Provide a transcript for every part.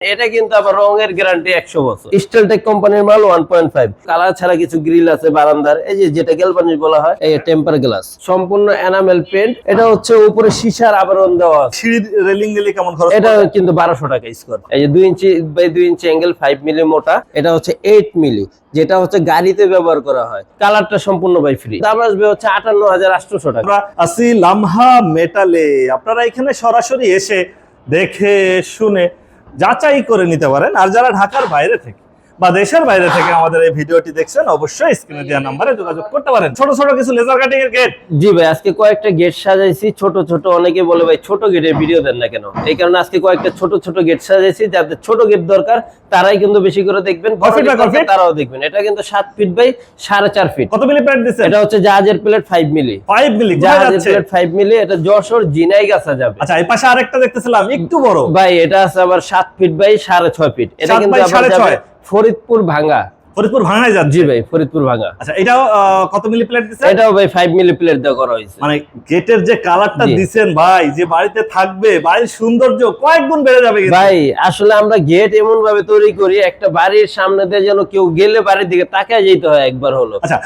এটা কিন্তু আবার রঙের গ্যারান্টি 100 বছর। স্টেলটেক কোম্পানির মাল 1.5 কালার ছাড়া কিছু গ্রিল আছে বারান্দার, এই যে যেটা গ্যালভানিশ বলা হয়, এই টেম্পার গ্লাস সম্পূর্ণ এনামেল পেইন্ট। এটা হচ্ছে উপরে সীসার আবরণ দেওয়া আছে। সিঁড়ি রেলিং দিলে কেমন খরচ? এটা কিন্তু 1200 টাকা স্কয়ার। এই যে 2 ইঞ্চি বাই 2 ইঞ্চি অ্যাঙ্গেল 5 মিলি মোটা, এটা হচ্ছে 8 মিলি, যেটা হচ্ছে গাড়িতে ব্যবহার করা হয়। কালারটা সম্পূর্ণ বাই ফ্রি। দাম আসবে হচ্ছে 58800 টাকা। আমরা আছি লামহা মেটালে। আপনারা এখানে সরাসরি এসে দেখে শুনে যাচাই করে নিতে পারেন। আর যারা ঢাকার বাইরে থেকে বা দেশের বাইরে থেকে আমাদের এই ভিডিওটি দেখছেন, অবশ্যই স্ক্রিনে দেওয়া নম্বরে যোগাযোগ করতে পারেন। ছোট ছোট কিছু লেজার কাটিং এর গেট। জি ভাই, আজকে কয়েকটা গেট সাজাইছি ছোট ছোট। অনেকে বলে ভাই ছোট গেটের ভিডিও দেন না কেন, এই কারণে আজকে কয়েকটা ছোট ছোট গেট সাজাইছি। যাদের ছোট গেট দরকার তারাই কিন্তু বেশি করে দেখবেন, তারাও দেখবেন। এটা কিন্তু 7 ফিট বাই 4.5 ফিট। কত মিলি প্লেট দিছেন? এটা হচ্ছে জাহাজের প্লেট 5 মিলি। 5 মিলি জাহাজের প্লেট 5 মিলি। এটা যশোর জিনাইগাছা যাবে। আচ্ছা, এই পাশে আরেকটা দেখতেছিলাম একটু বড় ভাই, এটা আছে আবার 7 ফিট বাই 6.5 ফিট। এটা কিন্তু আবার যাবে ফরিদপুর ভাঙ্গা। ফরিদপুর ভাঙায় যাচ্ছে। জি ভাই, ফরিদপুর ভাঙ্গা। আচ্ছা, এটাও কত মিলি প্লেট দিছেন? এটাও ভাই 5 মিলি প্লেট দেওয়া করা হয়েছে। মানে গেটের যে কালারটা দিছেন ভাই, যে বাড়িতে থাকবে, বাড়ির সৌন্দর্য কয়েক গুণ বেড়ে যাবে ভাই। আসলে আমরা গেট এমন ভাবে তৈরি করি, একটা বাড়ির সামনে দিয়ে যেন কেউ গেলে বাড়ির দিকে তাকায় যেতে হয় একবার হলো। আচ্ছা,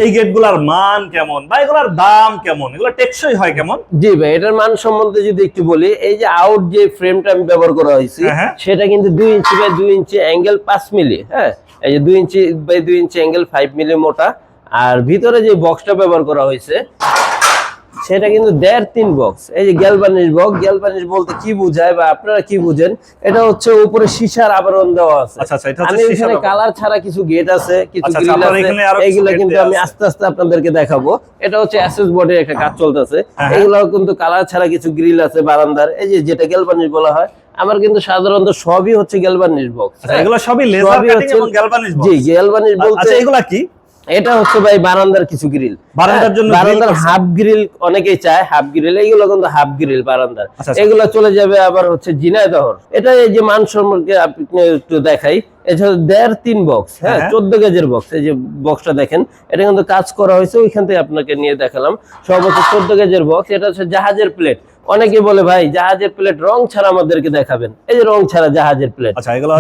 এই গেটগুলোর মান কেমন বা এগুলোর দাম কেমন, এগুলো টেকসই হয় কেমন? জি ভাই, এটার মান সম্বন্ধে যদি একটু বলি, এই যে আউট যে ফ্রেমটা আমি ব্যবহার করা হয়েছে, সেটা কিন্তু 2 ইঞ্চি বাই 2 ইঞ্চি অ্যাঙ্গেল 5 মিলি। হ্যাঁ, এই যে 2 ইঞ্চি বাই 2 ইঞ্চি অ্যাঙ্গেল 5 মিলি মোটা। আর ভিতরে যে বক্সটা ব্যবহার করা হয়েছে সেটা কিন্তু 1.5-3 বক্স। এই যে গ্যালভানিশ বক্স। গ্যালভানিশ বলতে কি বোঝায় বা আপনারা কি বুঝেন, এটা হচ্ছে উপরে সীসার আবরণ দেওয়া আছে। আচ্ছা আচ্ছা, এটা আমি হচ্ছে এখানে কালার ছাড়া কিছু গেট আছে, কিছু আচ্ছা, গ্রিল আছে, এইগুলা কিছু কিন্তু আমি আস্তে আস্তে আপনাদেরকে দেখাবো। এটা হচ্ছে এসএস বোর্ডের একটা কাজ চলতেছে। এগুলো কিন্তু কালার ছাড়া কিছু গ্রিল আছে বারান্দার, এই যে যেটা গ্যালভানিশ বলা হয়। আমার কিন্তু সাধারণত সবই হচ্ছে গ্যালভানিশ বক্স। এগুলো সবই লেজার কাটিং এবং গ্যালভানিশ বক্স। জি, গ্যালভানিশ বলতে আচ্ছা, এগুলা কি? এটা হচ্ছে ভাই বারান্দার কিছু গ্রিল। বারান্দার জন্য বারান্দার হাফ গ্রিল অনেকেই চায়, হাফ গ্রিল। এইগুলো কিন্তু হাফ গ্রিল বারান্দার। এগুলো চলে যাবে আবার হচ্ছে ঝিনাইদহ। এটা এই যে মান সম্পর্কে আপনি একটু দেখাই। এটা 1.5-3 বক্স। হ্যাঁ, 14 গেজের বক্স। এই যে বক্সটা দেখেন, এটা কিন্তু কাজ করা হয়েছে, ওইখান থেকে আপনাকে নিয়ে দেখালাম। সর্বোচ্চ 14 গেজের বক্স। এটা হচ্ছে জাহাজের প্লেট। অনেকে বলে ভাই জাহাজের প্লেট রং ছাড়া আমাদেরকে দেখাবেন। এই যে রং ছাড়া জাহাজের প্লেট।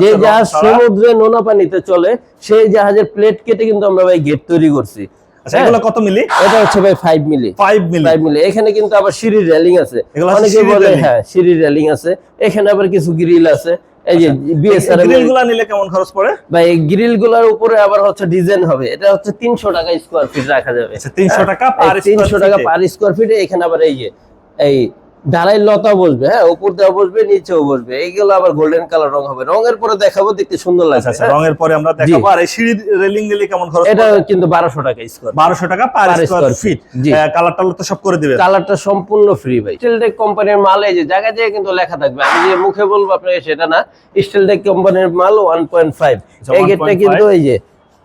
যে জাহাজ সমুদ্রে নোনা পানিতে চলে, সেই জাহাজের প্লেট কেটে কিন্তু আমরা ভাই গেট তৈরি করছি। আচ্ছা, এগুলো কত মিলি? এটা হচ্ছে ভাই 5 মিলি। 5 মিলি। এখানে কিন্তু আবার সিঁড়ির রেলিং আছে। অনেকে বলে হ্যাঁ সিঁড়ির রেলিং আছে। এখানে আবার কিছু গ্রিল আছে। এই যে বিএসআর গ্রিলগুলো নিলে কেমন খরচ পড়ে? ভাই এই গ্রিলগুলোর উপরে আবার হচ্ছে ডিজাইন হবে। এটা হচ্ছে 300 টাকা স্কয়ার ফিট রাখা যাবে। আচ্ছা, 300 টাকা পার স্কয়ার ফিট। 300 টাকা পার স্কয়ার ফিটে। এখানে আবার এই যে এই ঢালাই লতা বসবে। হ্যাঁ, উপর দেওয়া বসবে, নিচেও বসবে। এইগুলো আবার গোল্ডেন কালার রং হবে। রঙের পরে দেখাবো, দেখতে সুন্দর লাগছে। আচ্ছা, রঙের পরে আমরা দেখাবো। আর এই সিঁড়ি রেলিং দিলে কেমন খরচ? এটা কিন্তু 1200 টাকা স্কয়ার। 1200 টাকা পার স্কয়ার ফিট। কালার টালার তো সব করে দিবেন? কালারটা সম্পূর্ণ ফ্রি ভাই। স্টেলটেক কোম্পানির মাল। এই যে জায়গা জায়গায় কিন্তু লেখা থাকবে, আমি যে মুখে বলবো আপনাকে সেটা না। স্টেলটেক কোম্পানির মাল 1.5। এই গেটটা কিন্তু এই যে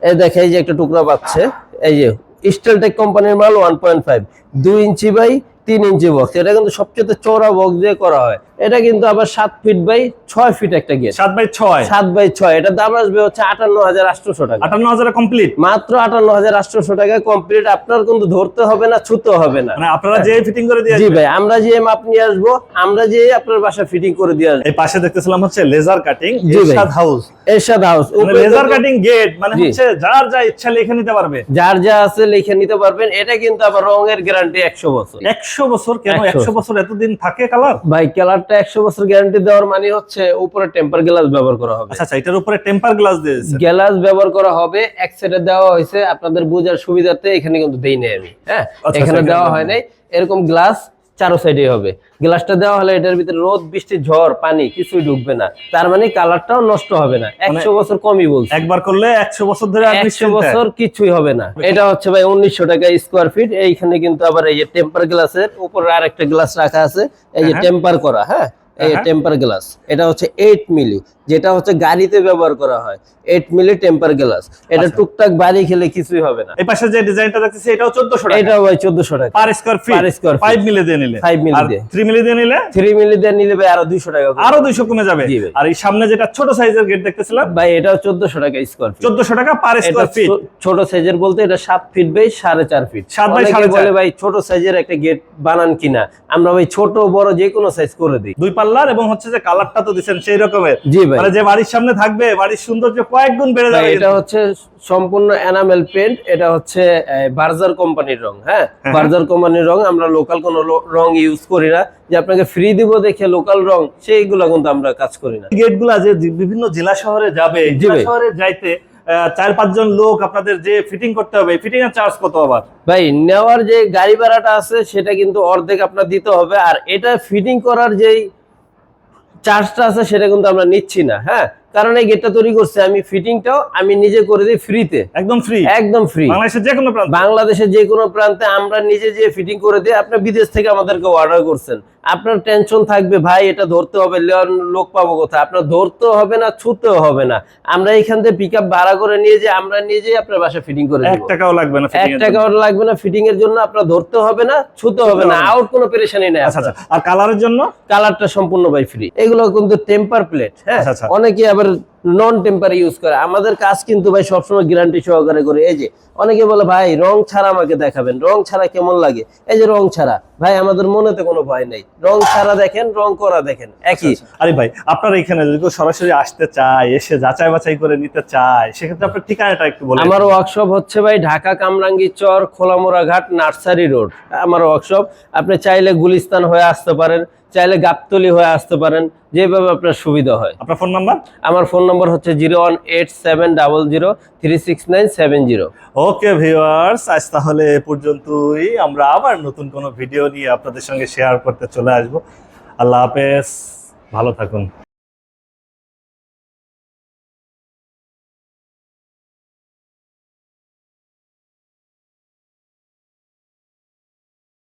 এই দেখে, এই যে একটা টুকরা পাচ্ছে। এই যে স্টেলটেক কোম্পানির মাল 1.5 2 ইঞ্চি বাই 3 ইঞ্চি বক্স। এটা কিন্তু সবচেয়ে চওড়া বক্স দিয়ে করা হয়। এটা কিন্তু আবার 7 ফিট বাই 6 ফিট একটা গেট। 7 বাই 6। 7 বাই 6। এটা দাম আসবে হচ্ছে 58800 টাকা। 58000 কমপ্লিট। মাত্র 58800 টাকা কমপ্লিট। আপনার কিন্তু ধরতে হবে না, ছুতে হবে না। মানে আপনারা যে ফিটিং করে দিয়ে আসবেন। জি ভাই, আমরা যে মাপ নিয়ে আসবো, আমরা যে আপনার বাসা ফিটিং করে দিয়ে আসবো। এই পাশে দেখতেছিলাম হচ্ছে লেজার কাটিং এরশাদ হাউস। এরশাদ হাউস লেজার কাটিং গেট মানে হচ্ছে যার যা ইচ্ছা লিখে নিতে পারবে। যার যা আছে লিখে নিতে পারবেন। এটা কিন্তু আবার রঙের গ্যারান্টি 100 বছর। 100 বছর? কেন 100 বছর? এতদিন থাকে কালার? ভাই কালারটা 100 বছর গ্যারান্টি দেওয়ার মানে হচ্ছে উপরে টেম্পার গ্লাস ব্যবহার করা হবে। আচ্ছা, এটার উপরে টেম্পার গ্লাস দিয়েছে। গ্লাস ব্যবহার করা হবে। এক সাইডে দেওয়া হয়েছে আপনাদের বোঝার সুবিধার্থে। এখানে কিন্তু দেই নাই আমি। হ্যাঁ, এখানে দেওয়া হয় নাই। এরকম গ্লাস চারো সাইডে হবে। গ্লাসটা দেওয়া হলে এটার ভিতরে রোদ বৃষ্টি ঝড় পানি কিছুই ঢুকবে না। তার মানে কালারটাও নষ্ট হবে না। 100 বছর কমই বলছি। একবার করলে 100 বছর ধরে 100 বছর কিছুই হবে না। এটা হচ্ছে ভাই 1900 টাকা স্কয়ার ফিট। এইখানে কিন্তু আবার এই যে টেম্পার গ্লাসের উপরে আরেকটা গ্লাস রাখা আছে। এই যে টেম্পার করা। হ্যাঁ, এই টেম্পার গ্লাস। এটা হচ্ছে 8 মিলি, যেটা হচ্ছে গাড়িতে ব্যবহার করা হয়। 8 মিলি টেম্পার গ্লাস। এটা টুকটাক বাড়ি খেলে কিছুই হবে না। এই পাশে যে ডিজাইনটা দেখতেছি এটাও 1400 টাকা। এটাও ভাই 1400 টাকা পার স্কয়ার ফিট। 5 মিলি দিয়ে নিলে। 5 মিলি দিয়ে। 3 মিলি দিয়ে নিলে? 3 মিলি দিয়ে নিলে ভাই আরো 200 টাকা। আরো 200 কমে যাবে। আর এই সামনে যেটা ছোট সাইজের গেট দেখতেছিলাম ভাই, এটাও 1400 টাকা স্কয়ার ফিট। 1400 টাকা পার স্কয়ার ফিট। ছোট সাইজের বলতে এটা 7 ফিট বাই 4.5 ফিট। 7 বাই 4.5 বলে ভাই ছোট সাইজের একটা গেট বানান কিনা। আমরা ভাই ছোট বড় যে কোনো সাইজ করে দিই। 2 পাল্লার এবং হচ্ছে যে কালারটা তো দিবেন সেই রকমের। জি ভাই। ভাই। মানে যে বাড়ির সামনে থাকবে বাড়ির সৌন্দর্য কয়েক গুণ বেড়ে যাবে। এটা হচ্ছে সম্পূর্ণ এনামেল পেন্ট, এটা হচ্ছে বার্জার কোম্পানির রং। হ্যাঁ, হ্যাঁ। বার্জার কোম্পানির রং, আমরা লোকাল কোনো রং ইউজ করি না, যে আপনাকে ফ্রি দিব দেখে লোকাল রং সেইগুলো কিন্তু আমরা কাজ করি না। গেটগুলা যে বিভিন্ন জেলা শহরে যাবে, জি জেলা ভাই। শহরে যাইতে 4-5 জন লোক আপনাদের যে ফিটিং করতে হবে, ফিটিং এর চার্জ কত আবার? ভাই নেওয়ার যে গাড়ি ভাড়াটা আছে সেটা কিন্তু অর্ধেক আপনার দিতে হবে, আর এটা ফিটিং করার যেই চার্জটা আছে সেটা কিন্তু আমরা নিচ্ছি না। হ্যাঁ, কারণ এই গেটটা তৈরি করছে আমি, ফিটিংটাও আমি নিজে করে দিই ফ্রিতে, একদম ফ্রি, একদম ফ্রি। বাংলাদেশের যে কোনো প্রান্তে। বাংলাদেশের যে কোনো প্রান্তে আমরা নিজে যে ফিটিং করে দিই। আপনি বিদেশ থেকে আমাদেরকে অর্ডার করছেন, আপনার টেনশন থাকবে ভাই এটা ধরতে হবে, লোক পাবো কোথায়? আপনার ধরতেও হবে না, ছুতেও হবে না। আমরা এখান থেকে পিকআপ ভাড়া করে নিয়ে যে আমরা নিজেই আপনার বাসায় ফিটিং করে 1 দেব। টাকাও লাগবে না 1 fitting এর জন্য। টাকাও লাগবে না ফিটিং এর জন্য, আপনার ধরতে হবে না, ছুতে হবে না, আউট কোনো পেরেশানি নেই। আচ্ছা আচ্ছা, আর কালারের জন্য? কালারটা সম্পূর্ণ ভাই ফ্রি। এগুলো কিন্তু টেম্পার প্লেট। হ্যাঁ, আচ্ছা, আচ্ছা। অনেকে আবার নন টেম্পার ইউজ করে, আমাদের কাজ কিন্তু ভাই সবসময় গ্যারান্টি সহকারে করে। এই যে অনেকে বলে ভাই রং ছাড়া আমাকে দেখাবেন, রং ছাড়া কেমন লাগে? এই যে রং ছাড়া ভাই আমাদের মনেতে কোনো ভয় নেই, রং ছাড়া দেখেন, রং করা দেখেন, একই। আরে ভাই, আপনার এখানে যদি কেউ সরাসরি আসতে চায়, এসে যাচাই বাছাই করে নিতে চায়, সেক্ষেত্রে আপনার ঠিকানাটা একটু বলেন। আমার ওয়ার্কশপ হচ্ছে ভাই ঢাকা কামরাঙ্গী চর, খোলামোড়া ঘাট, নার্সারি রোড আমার ওয়ার্কশপ। আপনি চাইলে গুলিস্তান হয়ে আসতে পারেন, চাইলে গাবতলী হয়ে আসতে পারেন, যেভাবে আপনার সুবিধা হয়। আপনার ফোন নাম্বার? আমার ফোন নম্বর হচ্ছে 01870036970। ওকে ভিউয়ার্স, আজ তাহলে এ পর্যন্তই। আমরা আবার নতুন কোনো ভিডিও নিয়ে আপনাদের সঙ্গে শেয়ার করতে চলে আসবো। আল্লাহ হাফেজ, ভালো থাকুন।